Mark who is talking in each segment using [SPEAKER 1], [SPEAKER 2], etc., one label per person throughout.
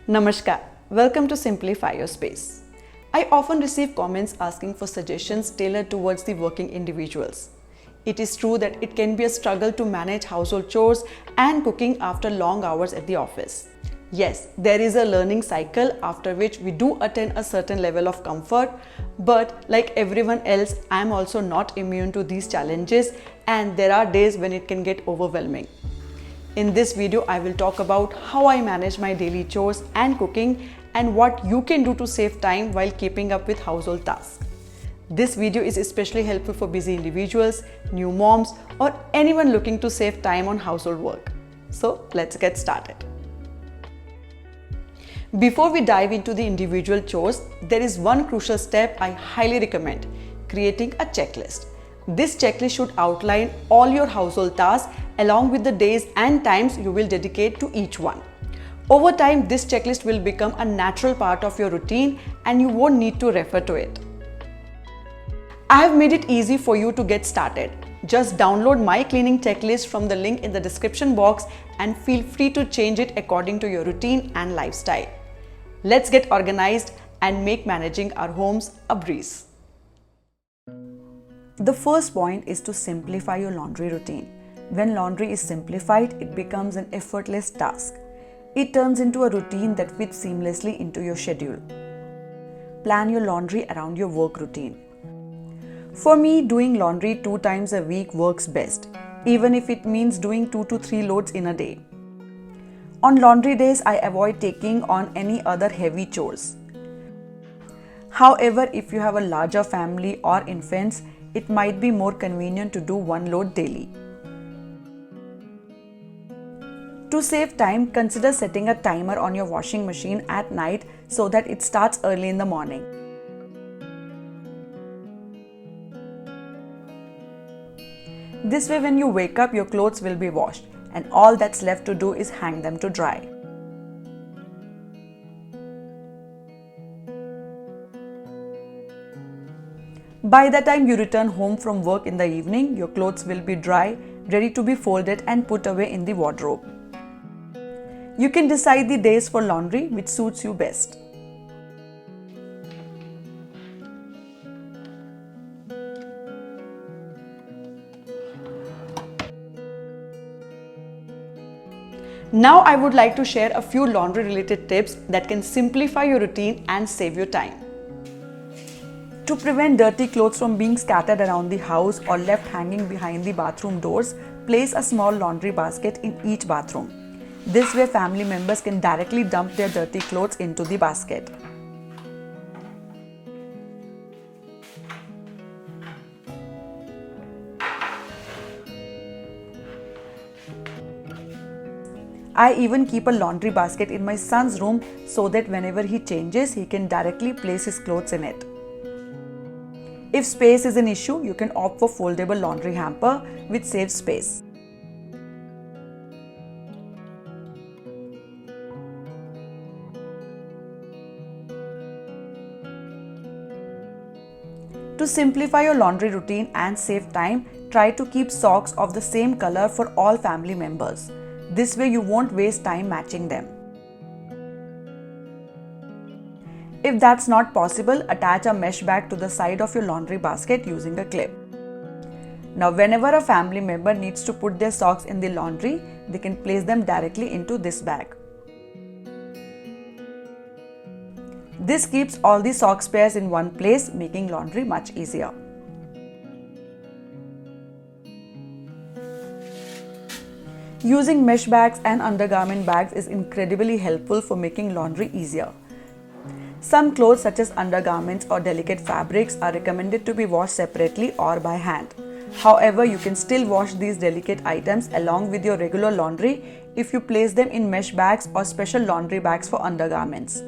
[SPEAKER 1] Namaskar, welcome to Simplify Your Space. I often receive comments asking for suggestions tailored towards the working individuals. It is true that it can be a struggle to manage household chores and cooking after long hours at the office. Yes, there is a learning cycle after which we do attain a certain level of comfort, but like everyone else, I am also not immune to these challenges and there are days when it can get overwhelming. In this video, I will talk about how I manage my daily chores and cooking and what you can do to save time while keeping up with household tasks. This video is especially helpful for busy individuals, new moms, or anyone looking to save time on household work. So let's get started. Before we dive into the individual chores, there is one crucial step I highly recommend: creating a checklist. This checklist should outline all your household tasks along with the days and times you will dedicate to each one. Over time, this checklist will become a natural part of your routine and you won't need to refer to it. I have made it easy for you to get started. Just download my cleaning checklist from the link in the description box and feel free to change it according to your routine and lifestyle. Let's get organized and make managing our homes a breeze. The first point is to simplify your laundry routine. When laundry is simplified, it becomes an effortless task. It turns into a routine that fits seamlessly into your schedule. Plan your laundry around your work routine. For me, doing laundry 2 times a week works best, even if it means doing 2 to 3 loads in a day. On laundry days, I avoid taking on any other heavy chores. However, if you have a larger family or infants, it might be more convenient to do 1 load daily. To save time, consider setting a timer on your washing machine at night so that it starts early in the morning. This way, when you wake up, your clothes will be washed and all that's left to do is hang them to dry. By the time you return home from work in the evening, your clothes will be dry, ready to be folded and put away in the wardrobe. You can decide the days for laundry which suits you best. Now I would like to share a few laundry related tips that can simplify your routine and save you time. To prevent dirty clothes from being scattered around the house or left hanging behind the bathroom doors, place a small laundry basket in each bathroom. This way, family members can directly dump their dirty clothes into the basket. I even keep a laundry basket in my son's room so that whenever he changes, he can directly place his clothes in it. If space is an issue, you can opt for foldable laundry hamper, which saves space. To simplify your laundry routine and save time, try to keep socks of the same color for all family members. This way you won't waste time matching them. If that's not possible, attach a mesh bag to the side of your laundry basket using a clip. Now, whenever a family member needs to put their socks in the laundry, they can place them directly into this bag. This keeps all the sock pairs in one place, making laundry much easier. Using mesh bags and undergarment bags is incredibly helpful for making laundry easier. Some clothes such as undergarments or delicate fabrics are recommended to be washed separately or by hand. However, you can still wash these delicate items along with your regular laundry if you place them in mesh bags or special laundry bags for undergarments.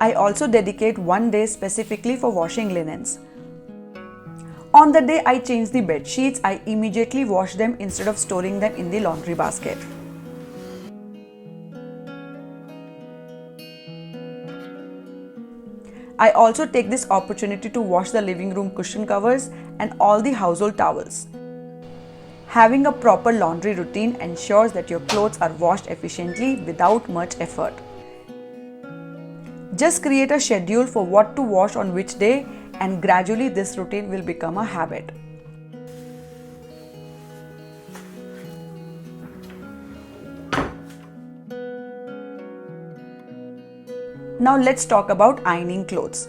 [SPEAKER 1] I also dedicate 1 day specifically for washing linens. On the day I change the bed sheets, I immediately wash them instead of storing them in the laundry basket. I also take this opportunity to wash the living room cushion covers and all the household towels. Having a proper laundry routine ensures that your clothes are washed efficiently without much effort. Just create a schedule for what to wash on which day, and gradually this routine will become a habit. Now let's talk about ironing clothes.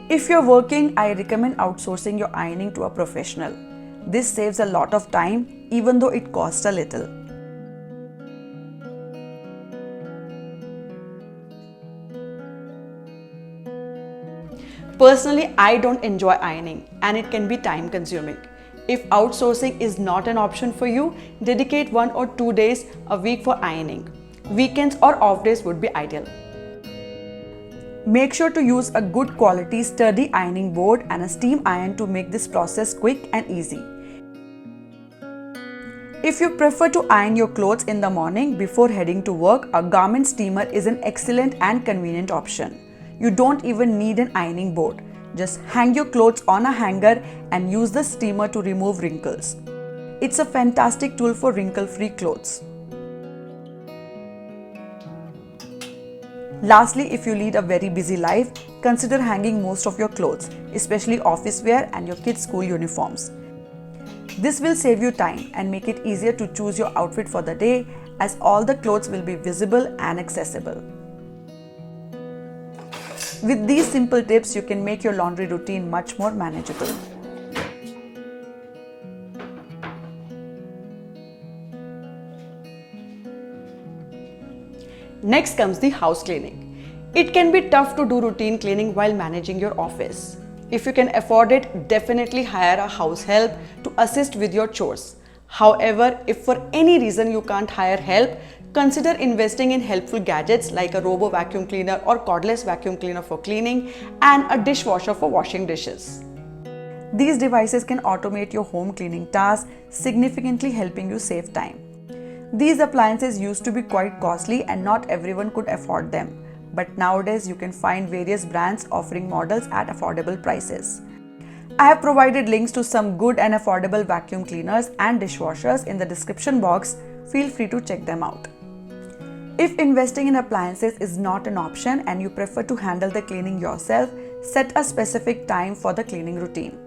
[SPEAKER 1] If you're working, I recommend outsourcing your ironing to a professional. This saves a lot of time, even though it costs a little. Personally, I don't enjoy ironing and it can be time consuming. If outsourcing is not an option for you, dedicate 1 or 2 days a week for ironing. Weekends or off days would be ideal. Make sure to use a good quality sturdy ironing board and a steam iron to make this process quick and easy. If you prefer to iron your clothes in the morning before heading to work, a garment steamer is an excellent and convenient option. You don't even need an ironing board. Just hang your clothes on a hanger and use the steamer to remove wrinkles. It's a fantastic tool for wrinkle-free clothes. Lastly, if you lead a very busy life, consider hanging most of your clothes, especially office wear and your kids' school uniforms. This will save you time and make it easier to choose your outfit for the day, as all the clothes will be visible and accessible. With these simple tips, you can make your laundry routine much more manageable. Next comes the house cleaning. It can be tough to do routine cleaning while managing your office. If you can afford it, definitely hire a house help to assist with your chores. However, if for any reason you can't hire help, consider investing in helpful gadgets like a robo vacuum cleaner or cordless vacuum cleaner for cleaning and a dishwasher for washing dishes. These devices can automate your home cleaning tasks, significantly helping you save time. These appliances used to be quite costly and not everyone could afford them, but nowadays you can find various brands offering models at affordable prices. I have provided links to some good and affordable vacuum cleaners and dishwashers in the description box. Feel free to check them out. If investing in appliances is not an option and you prefer to handle the cleaning yourself, set a specific time for the cleaning routine.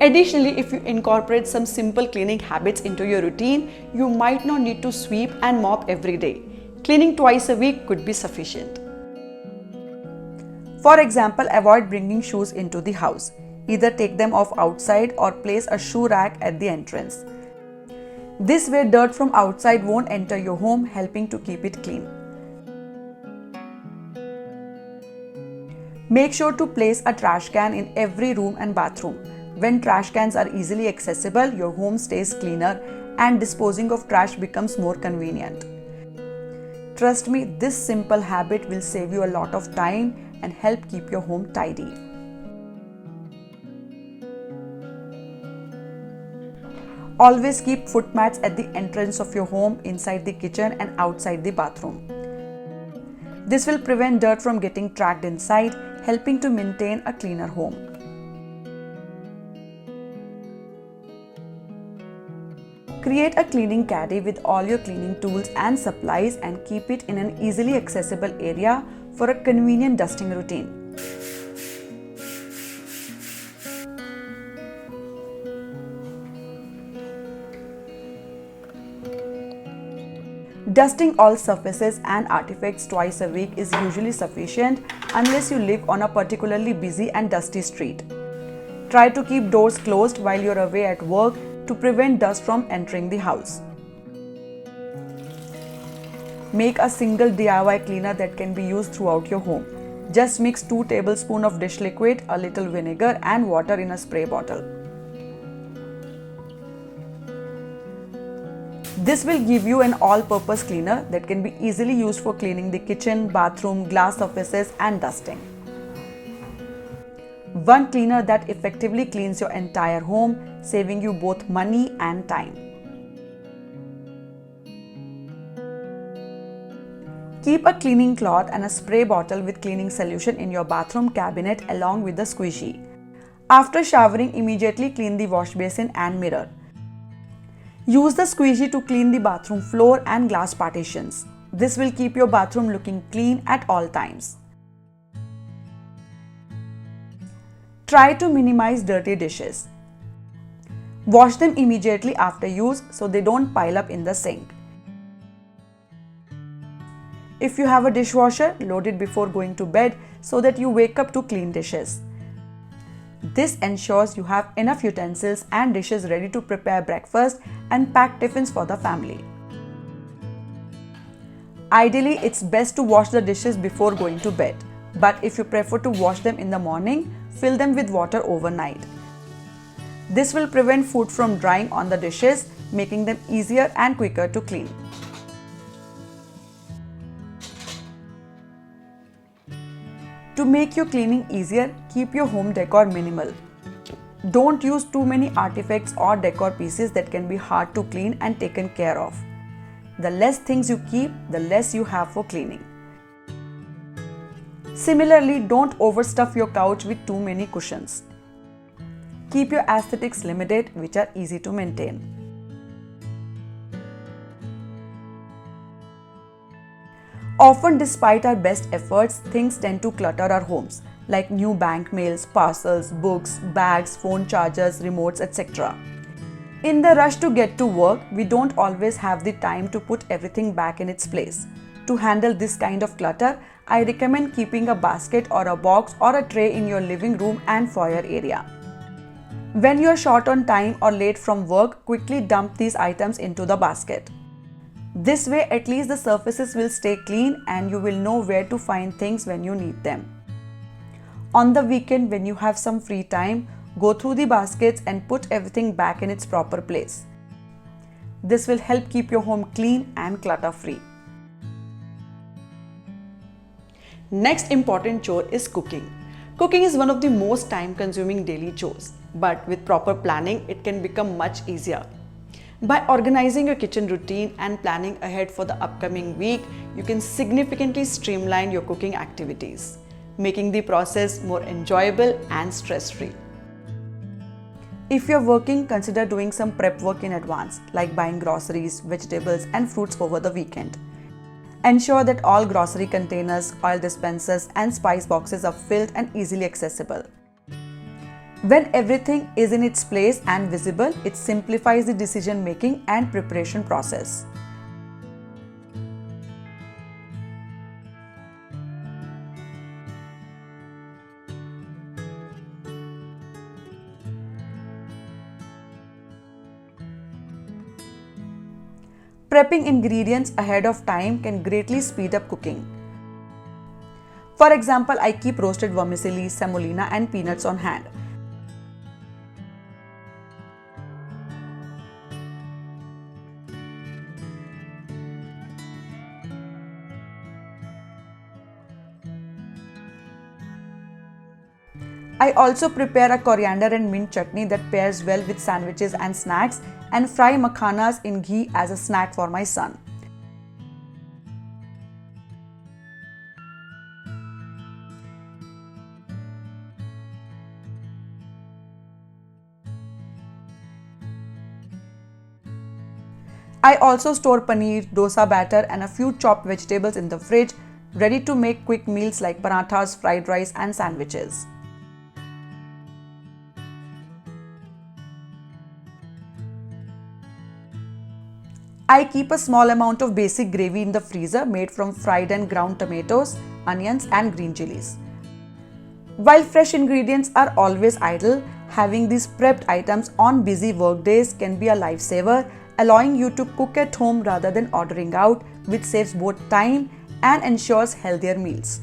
[SPEAKER 1] Additionally, if you incorporate some simple cleaning habits into your routine, you might not need to sweep and mop every day. Cleaning twice a week could be sufficient. For example, avoid bringing shoes into the house. Either take them off outside or place a shoe rack at the entrance. This way, dirt from outside won't enter your home, helping to keep it clean. Make sure to place a trash can in every room and bathroom. When trash cans are easily accessible, your home stays cleaner and disposing of trash becomes more convenient. Trust me, this simple habit will save you a lot of time and help keep your home tidy. Always keep foot mats at the entrance of your home, inside the kitchen and outside the bathroom. This will prevent dirt from getting trapped inside, helping to maintain a cleaner home. Create a cleaning caddy with all your cleaning tools and supplies and keep it in an easily accessible area for a convenient dusting routine. Dusting all surfaces and artifacts twice a week is usually sufficient unless you live on a particularly busy and dusty street. Try to keep doors closed while you're away at work to prevent dust from entering the house. Make a single DIY cleaner that can be used throughout your home. Just mix 2 tablespoons of dish liquid, a little vinegar and water in a spray bottle. This will give you an all-purpose cleaner that can be easily used for cleaning the kitchen, bathroom, glass surfaces and dusting. One cleaner that effectively cleans your entire home, saving you both money and time. Keep a cleaning cloth and a spray bottle with cleaning solution in your bathroom cabinet along with the squeegee. After showering, immediately clean the wash basin and mirror. Use the squeegee to clean the bathroom floor and glass partitions. This will keep your bathroom looking clean at all times. Try to minimize dirty dishes. Wash them immediately after use so they don't pile up in the sink. If you have a dishwasher, load it before going to bed so that you wake up to clean dishes. This ensures you have enough utensils and dishes ready to prepare breakfast and pack tiffins for the family. Ideally, it's best to wash the dishes before going to bed, but if you prefer to wash them in the morning, fill them with water overnight. This will prevent food from drying on the dishes, making them easier and quicker to clean. To make your cleaning easier, keep your home decor minimal. Don't use too many artifacts or decor pieces that can be hard to clean and taken care of. The less things you keep, the less you have for cleaning. Similarly, don't overstuff your couch with too many cushions. Keep your aesthetics limited, which are easy to maintain. Often, despite our best efforts, things tend to clutter our homes, like new bank mails, parcels, books, bags, phone chargers, remotes, etc. In the rush to get to work, we don't always have the time to put everything back in its place. To handle this kind of clutter, I recommend keeping a basket or a box or a tray in your living room and foyer area. When you are short on time or late from work, quickly dump these items into the basket. This way, at least the surfaces will stay clean and you will know where to find things when you need them. On the weekend, when you have some free time, go through the baskets and put everything back in its proper place. This will help keep your home clean and clutter-free. Next important chore is cooking. Cooking is one of the most time-consuming daily chores, but with proper planning, it can become much easier. By organizing your kitchen routine and planning ahead for the upcoming week, you can significantly streamline your cooking activities, making the process more enjoyable and stress-free. If you're working, consider doing some prep work in advance, like buying groceries, vegetables, and fruits over the weekend. Ensure that all grocery containers, oil dispensers, and spice boxes are filled and easily accessible. When everything is in its place and visible, it simplifies the decision-making and preparation process. Prepping ingredients ahead of time can greatly speed up cooking. For example, I keep roasted vermicelli, semolina, and peanuts on hand. I also prepare a coriander and mint chutney that pairs well with sandwiches and snacks, and fry makhanas in ghee as a snack for my son. I also store paneer, dosa batter, and a few chopped vegetables in the fridge, ready to make quick meals like parathas, fried rice, and sandwiches. I keep a small amount of basic gravy in the freezer made from fried and ground tomatoes, onions, and green chilies. While fresh ingredients are always idle, having these prepped items on busy work days can be a lifesaver, allowing you to cook at home rather than ordering out, which saves both time and ensures healthier meals.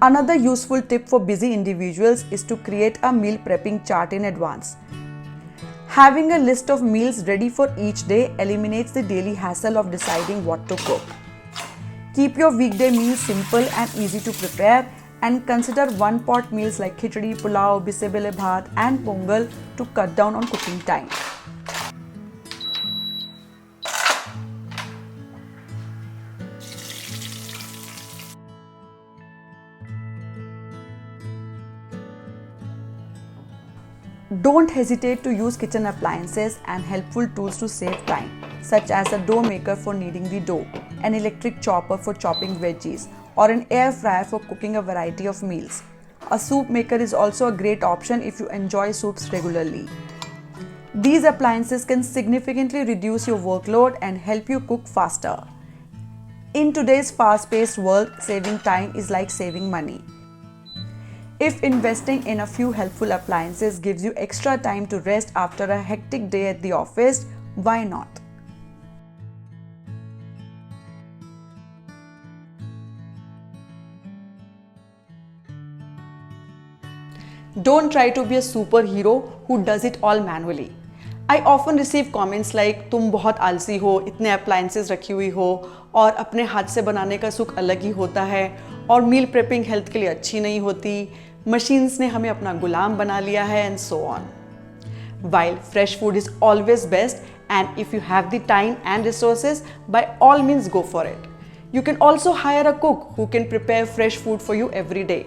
[SPEAKER 1] Another useful tip for busy individuals is to create a meal prepping chart in advance. Having a list of meals ready for each day eliminates the daily hassle of deciding what to cook. Keep your weekday meals simple and easy to prepare, and consider one-pot meals like khichdi, pulao, bisebele bhat, and pongal to cut down on cooking time. Don't hesitate to use kitchen appliances and helpful tools to save time, such as a dough maker for kneading the dough, an electric chopper for chopping veggies, or an air fryer for cooking a variety of meals. A soup maker is also a great option if you enjoy soups regularly. These appliances can significantly reduce your workload and help you cook faster. In today's fast-paced world, saving time is like saving money. If investing in a few helpful appliances gives you extra time to rest after a hectic day at the office, why not? Don't try to be a superhero who does it all manually. I often receive comments like तुम बहुत आलसी हो, इतने appliances रखी हुई हो और अपने हाथ से बनाने का सुख अलग ही होता है और मील प्रेपिंग हेल्थ के लिए अच्छी नहीं होती, मशीन्स ने हमें अपना गुलाम बना लिया है and so on. While fresh food is always best and if you have the time and resources, by all means go for it. You can also hire a cook who can prepare fresh food for you every day.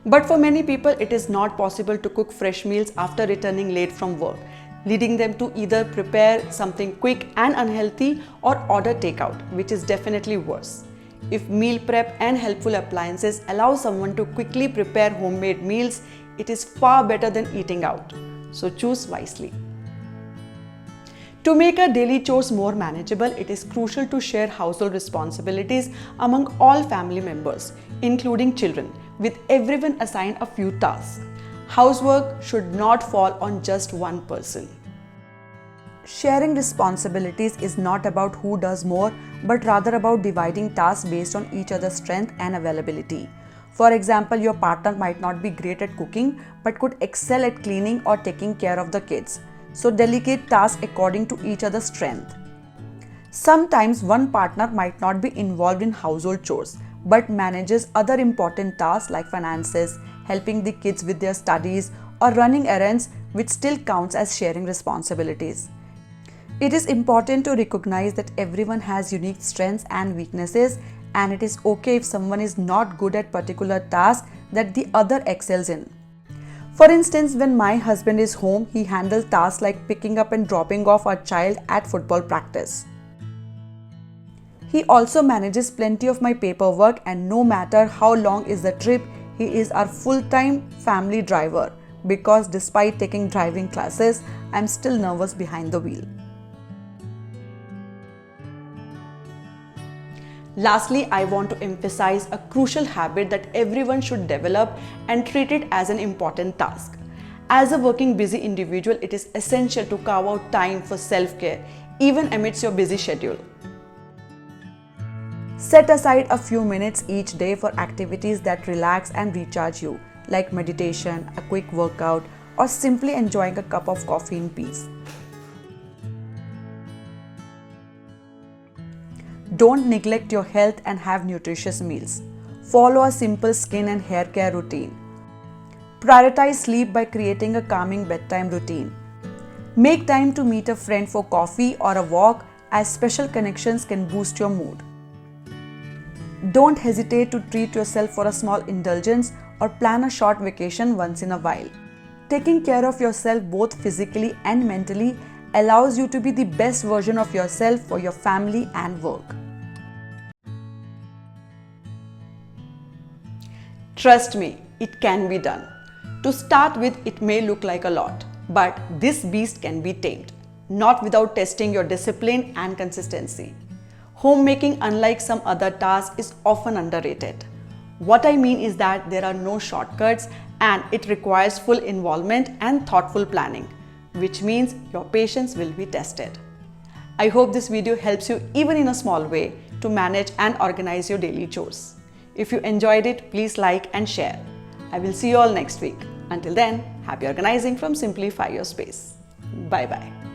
[SPEAKER 1] But for many people, it is not possible to cook fresh meals after returning late from work, leading them to either prepare something quick and unhealthy or order takeout, which is definitely worse. If meal prep and helpful appliances allow someone to quickly prepare homemade meals, it is far better than eating out. So choose wisely. To make our daily chores more manageable, it is crucial to share household responsibilities among all family members, including children, with everyone assigned a few tasks. Housework should not fall on just one person. Sharing responsibilities is not about who does more, but rather about dividing tasks based on each other's strength and availability. For example, your partner might not be great at cooking, but could excel at cleaning or taking care of the kids. So delegate tasks according to each other's strength. Sometimes one partner might not be involved in household chores, but manages other important tasks like finances, helping the kids with their studies, or running errands, which still counts as sharing responsibilities. It is important to recognize that everyone has unique strengths and weaknesses, and it is okay if someone is not good at particular tasks that the other excels in. For instance, when my husband is home, he handles tasks like picking up and dropping off our child at football practice. He also manages plenty of my paperwork, and no matter how long is the trip, he is our full-time family driver because despite taking driving classes, I'm still nervous behind the wheel. Lastly, I want to emphasize a crucial habit that everyone should develop and treat it as an important task. As a working busy individual, it is essential to carve out time for self-care, even amidst your busy schedule. Set aside a few minutes each day for activities that relax and recharge you, like meditation, a quick workout, or simply enjoying a cup of coffee in peace. Don't neglect your health and have nutritious meals. Follow a simple skin and hair care routine. Prioritize sleep by creating a calming bedtime routine. Make time to meet a friend for coffee or a walk, as special connections can boost your mood. Don't hesitate to treat yourself for a small indulgence or plan a short vacation once in a while. Taking care of yourself both physically and mentally allows you to be the best version of yourself for your family and work. Trust me, it can be done. To start with, it may look like a lot, but this beast can be tamed, not without testing your discipline and consistency. Homemaking, unlike some other tasks, is often underrated. What I mean is that there are no shortcuts and it requires full involvement and thoughtful planning, which means your patience will be tested. I hope this video helps you even in a small way to manage and organize your daily chores. If you enjoyed it, please like and share. I will see you all next week. Until then, happy organizing from Simplify Your Space. Bye bye.